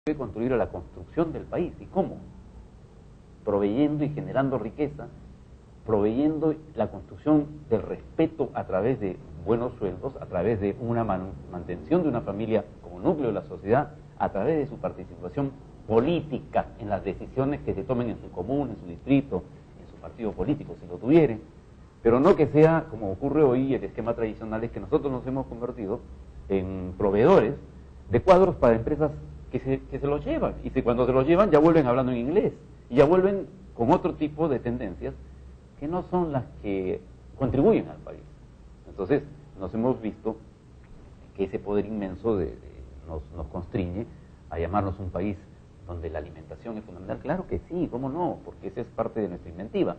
debe contribuir a la construcción del país. ¿Y cómo? Proveyendo y generando riqueza, proveyendo la construcción del respeto a través de buenos sueldos, a través de una mantención de una familia como núcleo de la sociedad, a través de su participación política en las decisiones que se tomen en su comuna, en su distrito, en su partido político, si lo tuvieren, pero no que sea, como ocurre hoy, el esquema tradicional es que nosotros nos hemos convertido en proveedores de cuadros para empresas que se los llevan, y cuando se los llevan ya vuelven hablando en inglés, y ya vuelven con otro tipo de tendencias que no son las que contribuyen al país. Entonces nos hemos visto que ese poder inmenso nos constriñe a llamarnos un país donde la alimentación es fundamental. Claro que sí, ¿cómo no? Porque esa es parte de nuestra inventiva.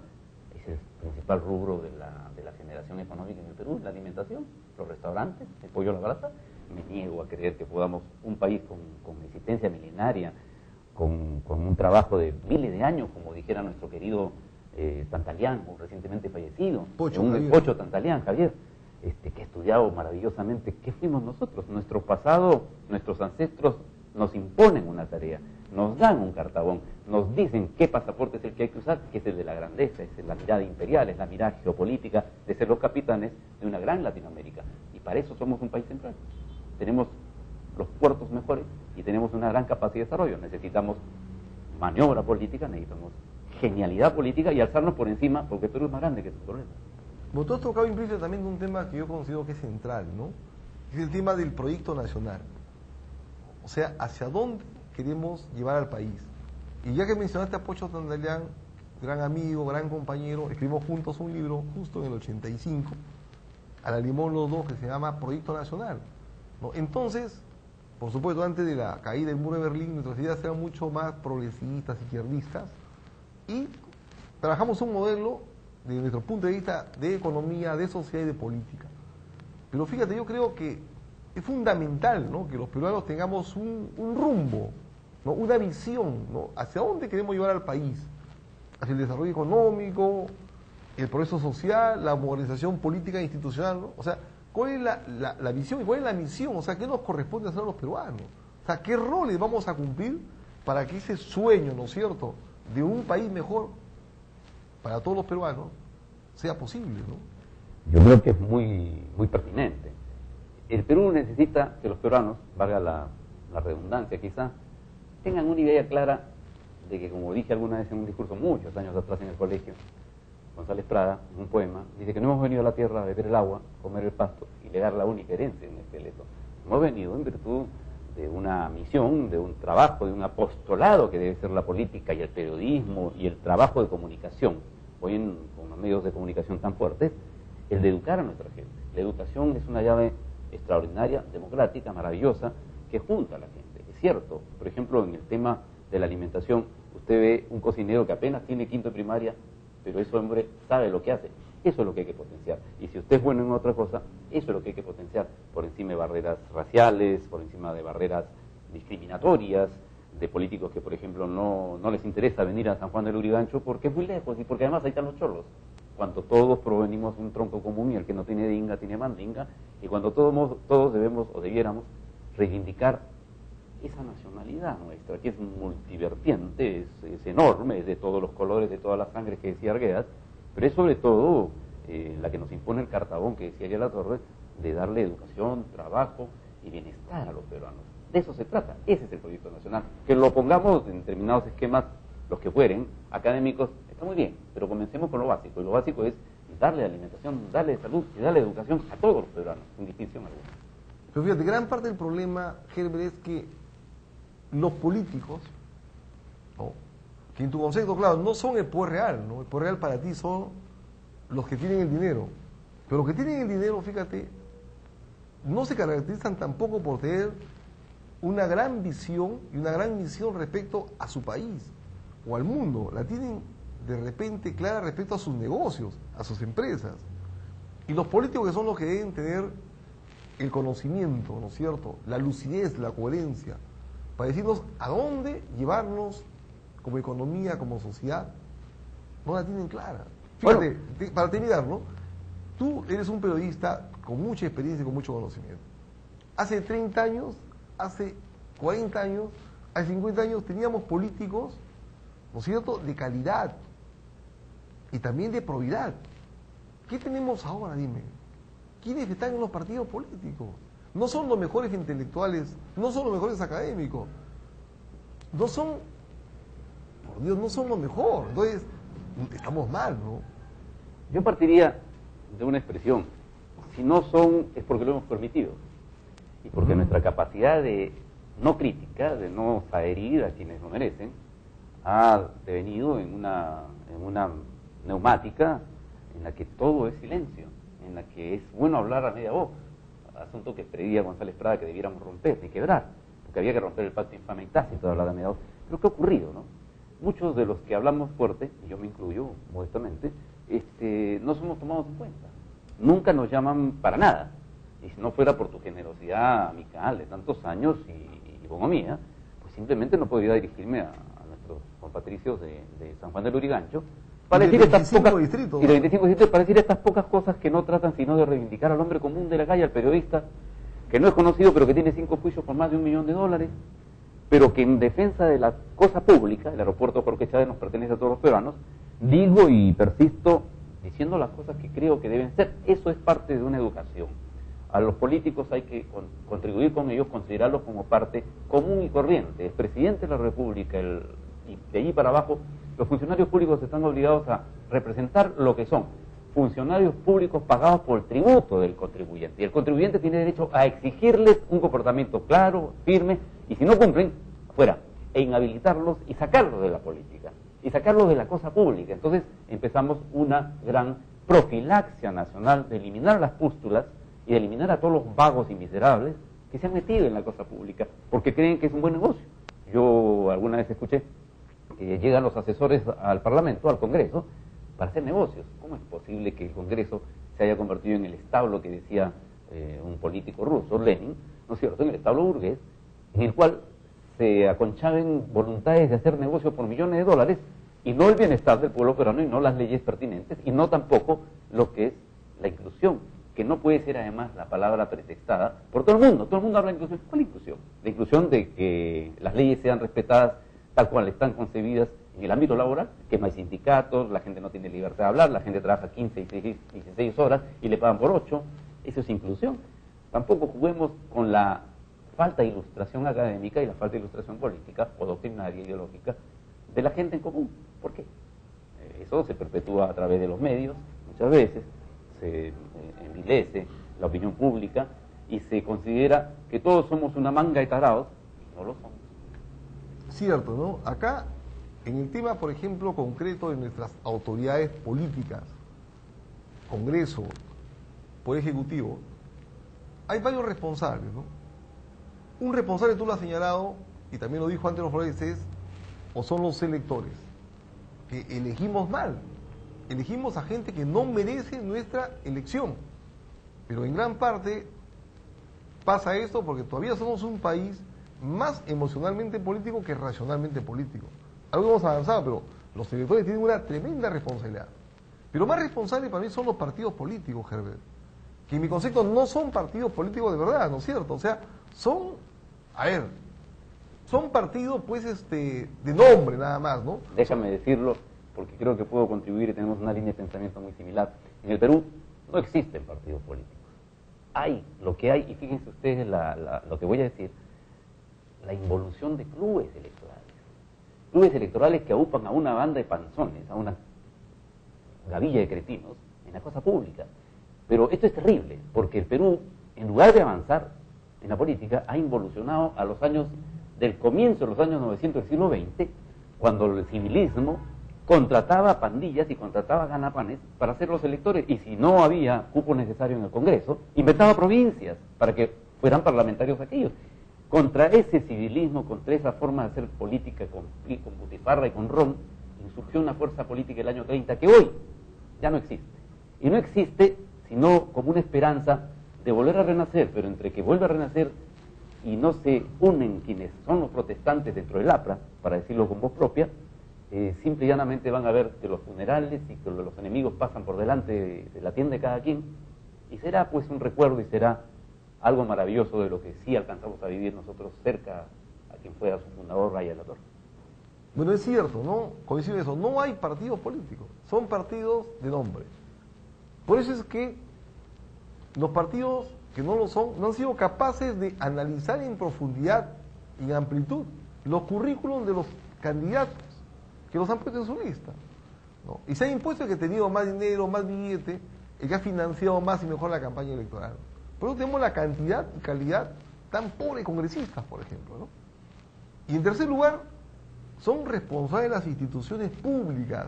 Es el principal rubro de la generación económica en el Perú, la alimentación, los restaurantes, el pollo a la brasa. Me niego a creer que podamos, un país con existencia milenaria, con un trabajo de miles de años, como dijera nuestro querido Tantalián, recientemente fallecido, Pocho Tantalián, Javier, que ha estudiado maravillosamente. ¿Qué fuimos nosotros? Nuestro pasado, nuestros ancestros nos imponen una tarea, nos dan un cartabón, nos dicen qué pasaporte es el que hay que usar, que es el de la grandeza, es la mirada imperial, es la mirada geopolítica de ser los capitanes de una gran Latinoamérica. Y para eso somos un país central. Tenemos los puertos mejores y tenemos una gran capacidad de desarrollo. Necesitamos maniobra política, necesitamos genialidad política y alzarnos por encima, porque Perú es más grande que sus problemas. Vos has tocado implícitamente también un tema que yo considero que es central, ¿no? Es el tema del proyecto nacional. O sea, ¿hacia dónde queremos llevar al país? Y ya que mencionaste a Pocho Tantalián, gran amigo, gran compañero, escribimos juntos un libro justo en el 85, a la limón los dos, que se llama Proyecto Nacional, ¿no? Entonces, por supuesto, antes de la caída del muro de Berlín, nuestras ideas eran mucho más progresistas, izquierdistas, y trabajamos un modelo, desde nuestro punto de vista, de economía, de sociedad y de política. Pero fíjate, yo creo que es fundamental, ¿no?, que los peruanos tengamos un rumbo, ¿no?, una visión, ¿no?, hacia dónde queremos llevar al país, hacia el desarrollo económico, el progreso social, la modernización política e institucional, ¿no? O sea, ¿cuál es la visión y cuál es la misión? O sea, ¿qué nos corresponde hacer a los peruanos? O sea, ¿qué roles vamos a cumplir para que ese sueño, ¿no es cierto?, de un país mejor para todos los peruanos sea posible, ¿no? Yo creo que es muy pertinente. El Perú necesita que los peruanos, valga la redundancia quizá, tengan una idea clara de que, como dije alguna vez en un discurso muchos años atrás en el colegio, González Prada, en un poema, dice que no hemos venido a la tierra a beber el agua, comer el pasto y legar la única herencia en el esqueleto. Hemos venido en virtud de una misión, de un trabajo, de un apostolado que debe ser la política y el periodismo y el trabajo de comunicación. Hoy con los medios de comunicación tan fuertes, el de educar a nuestra gente. La educación es una llave extraordinaria, democrática, maravillosa, que junta a la gente. Es cierto, por ejemplo, en el tema de la alimentación, usted ve un cocinero que apenas tiene quinto de primaria, pero ese hombre sabe lo que hace. Eso es lo que hay que potenciar. Y si usted es bueno en otra cosa, eso es lo que hay que potenciar, por encima de barreras raciales, por encima de barreras discriminatorias, de políticos que, por ejemplo, no les interesa venir a San Juan del Urigancho porque es muy lejos y porque además ahí están los cholos. Cuando todos provenimos de un tronco común y el que no tiene dinga tiene mandinga, y cuando todos debemos o debiéramos reivindicar esa nacionalidad nuestra, que es multivertiente, es enorme, es de todos los colores, de todas las sangres que decía Arguedas, pero es sobre todo la que nos impone el cartabón que decía La Torre, de darle educación, trabajo y bienestar a los peruanos. De eso se trata, ese es el proyecto nacional. Que lo pongamos en determinados esquemas, los que fueren, académicos, está muy bien, pero comencemos con lo básico, y lo básico es darle alimentación, darle salud y darle educación a todos los peruanos, sin distinción alguna. Pero fíjate, gran parte del problema, Herbert, es que los políticos, ¿no?, que en tu concepto, claro, no son el poder real, ¿no? El poder real para ti son los que tienen el dinero. Pero los que tienen el dinero, fíjate, no se caracterizan tampoco por tener una gran visión y una gran misión respecto a su país o al mundo. La tienen de repente clara respecto a sus negocios, a sus empresas. Y los políticos, que son los que deben tener el conocimiento, ¿no es cierto?, la lucidez, la coherencia, para decirnos a dónde llevarnos como economía, como sociedad, no la tienen clara. Fíjate, bueno, para terminar, ¿no?, tú eres un periodista con mucha experiencia y con mucho conocimiento. Hace 30 años, hace 40 años, hace 50 años teníamos políticos, ¿no es cierto?, de calidad y también de probidad. ¿Qué tenemos ahora, dime? ¿Quiénes están en los partidos políticos? No son los mejores intelectuales, no son los mejores académicos, no son, por Dios, no son lo mejor. Entonces, estamos mal, ¿no? Yo partiría de una expresión: si no son, es porque lo hemos permitido. Y porque nuestra capacidad de no crítica, de no herir a quienes lo merecen, ha devenido en una neumática en la que todo es silencio, en la que es bueno hablar a media voz, asunto que pedía González Prada que debiéramos romper, ni quebrar, porque había que romper el pacto infame y tácito de hablar a media voz. Pero ¿qué ha ocurrido, no? Muchos de los que hablamos fuerte, y yo me incluyo modestamente, no somos tomados en cuenta. Nunca nos llaman para nada. Y si no fuera por tu generosidad amical de tantos años y bonomía, pues simplemente no podría dirigirme a nuestros compatricios de San Juan del Lurigancho para decir estas pocas distritos, y de 25 distritos, para decir estas pocas cosas que no tratan sino de reivindicar al hombre común de la calle, al periodista que no es conocido pero que tiene 5 juicios por más de $1 millón, pero que en defensa de la cosa pública, el aeropuerto Jorge Chávez nos pertenece a todos los peruanos, digo y persisto diciendo las cosas que creo que deben ser. Eso es parte de una educación. A los políticos hay que contribuir con ellos, considerarlos como parte común y corriente. El presidente de la República y de allí para abajo, los funcionarios públicos están obligados a representar lo que son funcionarios públicos pagados por el tributo del contribuyente. Y el contribuyente tiene derecho a exigirles un comportamiento claro, firme, y si no cumplen, fuera, e inhabilitarlos y sacarlos de la política, y sacarlos de la cosa pública. Entonces empezamos una gran profilaxia nacional de eliminar las pústulas y de eliminar a todos los vagos y miserables que se han metido en la cosa pública, porque creen que es un buen negocio. Yo alguna vez escuché que llegan los asesores al Parlamento, al Congreso, para hacer negocios. ¿Cómo es posible que el Congreso se haya convertido en el establo que decía un político ruso, Lenin, ¿no es cierto?, en el establo burgués, en el cual se aconchaban voluntades de hacer negocios por millones de dólares, y no el bienestar del pueblo peruano, y no las leyes pertinentes, y no tampoco lo que es la inclusión, que no puede ser además la palabra pretextada por todo el mundo. Todo el mundo habla de inclusión. ¿Cuál inclusión? La inclusión de que las leyes sean respetadas tal cual están concebidas en el ámbito laboral, que no hay sindicatos, la gente no tiene libertad de hablar, la gente trabaja 15 y 16 horas y le pagan por 8. Eso es inclusión. Tampoco juguemos con la falta de ilustración académica y la falta de ilustración política o doctrinaria, ideológica de la gente en común. ¿Por qué? Eso se perpetúa a través de los medios, muchas veces, se envilece la opinión pública y se considera que todos somos una manga de tarados, y no lo somos. Cierto, ¿no? Acá, en el tema, por ejemplo, concreto de nuestras autoridades políticas, Congreso, Poder Ejecutivo, hay varios responsables, ¿no? Un responsable, tú lo has señalado, y también lo dijo Antero Flores, o son los electores, que elegimos mal, elegimos a gente que no merece nuestra elección, pero en gran parte pasa esto porque todavía somos un país más emocionalmente político que racionalmente político. Algo hemos avanzado, pero los electores tienen una tremenda responsabilidad. Pero más responsable para mí son los partidos políticos, Herbert, que en mi concepto no son partidos políticos de verdad, ¿no es cierto? O sea, son, son partidos pues de nombre nada más, ¿no? Déjame decirlo, porque creo que puedo contribuir y tenemos una línea de pensamiento muy similar. En el Perú no existen partidos políticos. Hay lo que hay, y fíjense ustedes lo que voy a decir, la involución de clubes electorales. Clubes electorales que aupan a una banda de panzones, a una gavilla de cretinos en la cosa pública. Pero esto es terrible, porque el Perú, en lugar de avanzar en la política, ha involucionado a los años del comienzo de los años 900 del siglo XX, cuando el civilismo contrataba pandillas y contrataba ganapanes para ser los electores, y si no había cupo necesario en el Congreso, inventaba provincias para que fueran parlamentarios aquellos. Contra ese civilismo, contra esa forma de hacer política con butifarra y con ron, insurgió una fuerza política el año 30 que hoy ya no existe. Y no existe sino como una esperanza de volver a renacer, pero entre que vuelve a renacer y no se unen quienes son los protestantes dentro del APRA, para decirlo con voz propia, simple y llanamente van a ver que los funerales y que los enemigos pasan por delante de la tienda de cada quien, y será pues un recuerdo y será algo maravilloso de lo que sí alcanzamos a vivir nosotros cerca, aquí quien fuera su fundador, Raya de la Torre. Bueno, es cierto, ¿no? Coincido en eso. No hay partidos políticos, son partidos de nombre. Por eso es que los partidos que no lo son no han sido capaces de analizar en profundidad y en amplitud los currículums de los candidatos que los han puesto en su lista, ¿no? Y se ha impuesto el que ha tenido más dinero, más billete, el que ha financiado más y mejor la campaña electoral. Por eso tenemos la cantidad y calidad tan pobre de congresistas, por ejemplo, ¿no? Y en tercer lugar, son responsables las instituciones públicas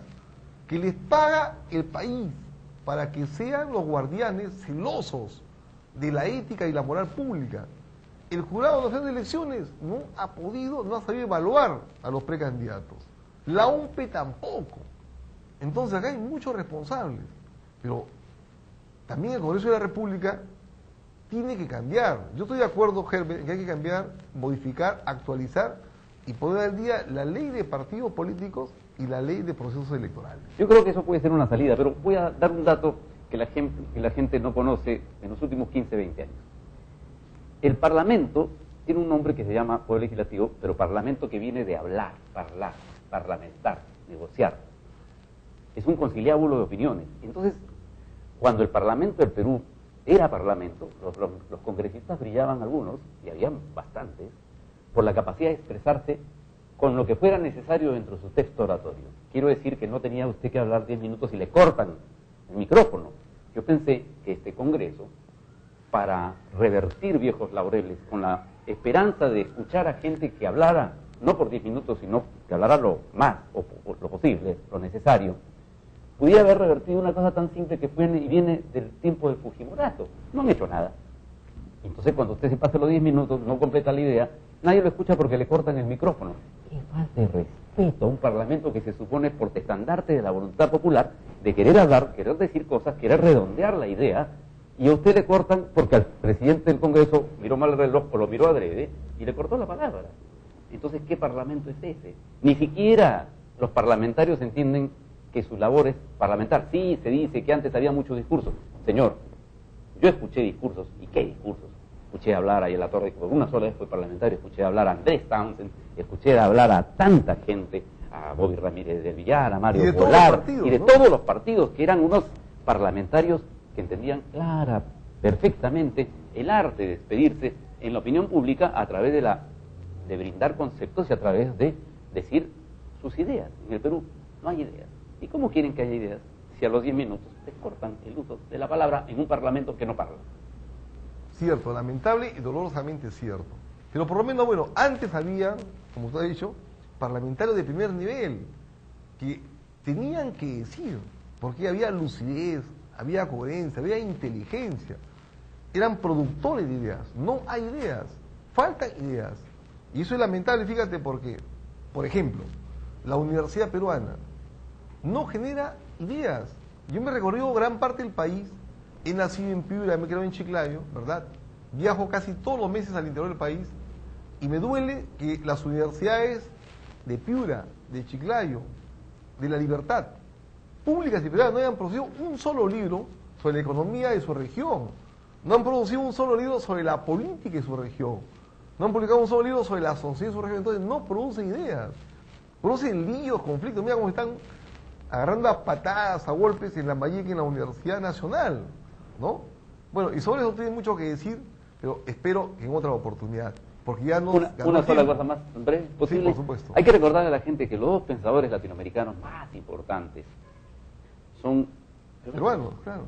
que les paga el país para que sean los guardianes celosos de la ética y la moral pública. El Jurado Nacional de Elecciones no ha sabido evaluar a los precandidatos. La OMPE tampoco. Entonces acá hay muchos responsables. Pero también el Congreso de la República tiene que cambiar. Yo estoy de acuerdo, Herbert, que hay que cambiar, modificar, actualizar y poner al día la ley de partidos políticos y la ley de procesos electorales. Yo creo que eso puede ser una salida, pero voy a dar un dato que la gente no conoce en los últimos 15, 20 años. El Parlamento tiene un nombre que se llama Poder Legislativo, pero Parlamento que viene de hablar, parlamentar, negociar. Es un conciliábulo de opiniones. Entonces, cuando el Parlamento del Perú era Parlamento, los congresistas brillaban algunos, y habían bastantes, por la capacidad de expresarse con lo que fuera necesario dentro de su texto oratorio. Quiero decir que no tenía usted que hablar 10 minutos y le cortan el micrófono. Yo pensé que este Congreso, para revertir viejos laureles, con la esperanza de escuchar a gente que hablara, no por 10 minutos, sino que hablara lo más, o lo posible, lo necesario, pudiera haber revertido una cosa tan simple que viene del tiempo del Fujimorato. No han hecho nada. Entonces, cuando usted se pasa los 10 minutos, no completa la idea, nadie lo escucha porque le cortan el micrófono. Qué falta de respeto a un parlamento que se supone portestandarte de la voluntad popular, de querer hablar, querer decir cosas, querer redondear la idea, y a usted le cortan porque al presidente del Congreso miró mal el reloj o lo miró adrede y le cortó la palabra. Entonces, ¿qué parlamento es ese? Ni siquiera los parlamentarios entienden que su labor es parlamentar. Sí, se dice que antes había muchos discursos. Señor, yo escuché discursos, ¿y qué discursos? Escuché hablar ahí en la Torre, por una sola vez fue parlamentario, escuché hablar a Andrés Townsend, escuché hablar a tanta gente, a Bobby Ramírez del Villar, a Mario Goulart, y de todos los partidos, que eran unos parlamentarios que entendían perfectamente el arte de despedirse en la opinión pública a través de brindar conceptos y a través de decir sus ideas. En el Perú no hay ideas. ¿Y cómo quieren que haya ideas si a los 10 minutos les cortan el uso de la palabra en un parlamento que no parla? Cierto, lamentable y dolorosamente cierto. Pero por lo menos, bueno, antes había, como usted ha dicho, parlamentarios de primer nivel que tenían que decir, porque había lucidez, había coherencia, había inteligencia. Eran productores de ideas. No hay ideas, faltan ideas. Y eso es lamentable, fíjate, porque, por ejemplo, la Universidad Peruana no genera ideas. Yo me he recorrido gran parte del país, he nacido en Piura, me he criado en Chiclayo, ¿verdad? Viajo casi todos los meses al interior del país y me duele que las universidades de Piura, de Chiclayo, de La Libertad, públicas y privadas, no hayan producido un solo libro sobre la economía de su región, no han producido un solo libro sobre la política de su región, no han publicado un solo libro sobre la sociedad de su región. Entonces no producen ideas, producen líos, conflictos. Mira cómo están agarrando a patadas, a golpes en la Lambayeque, en la Universidad Nacional, ¿no? Bueno, y sobre eso tiene mucho que decir, pero espero que en otra oportunidad, porque ya no... Una sola cosa más, breve, posible. Sí, por supuesto. Hay que recordarle a la gente que los dos pensadores latinoamericanos más importantes son... Peruanos, claro.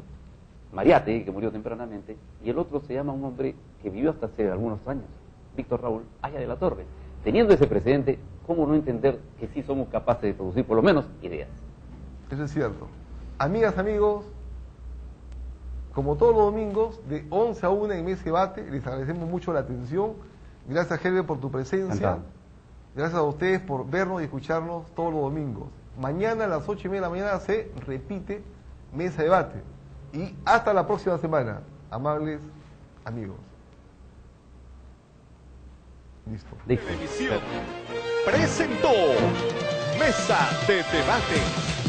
Mariátegui, que murió tempranamente, y el otro se llama un hombre que vivió hasta hace algunos años, Víctor Raúl Haya de la Torre. Teniendo ese precedente, ¿cómo no entender que sí somos capaces de producir por lo menos ideas? Eso es cierto. Amigas, amigos, como todos los domingos, de 11 a 1 en Mesa Debate, les agradecemos mucho la atención. Gracias, Herbert, por tu presencia. Encantado. Gracias a ustedes por vernos y escucharnos todos los domingos. Mañana a las 8:30 de la mañana se repite Mesa Debate. Y hasta la próxima semana, amables amigos. Listo. Televisión presentó Mesa de Debate.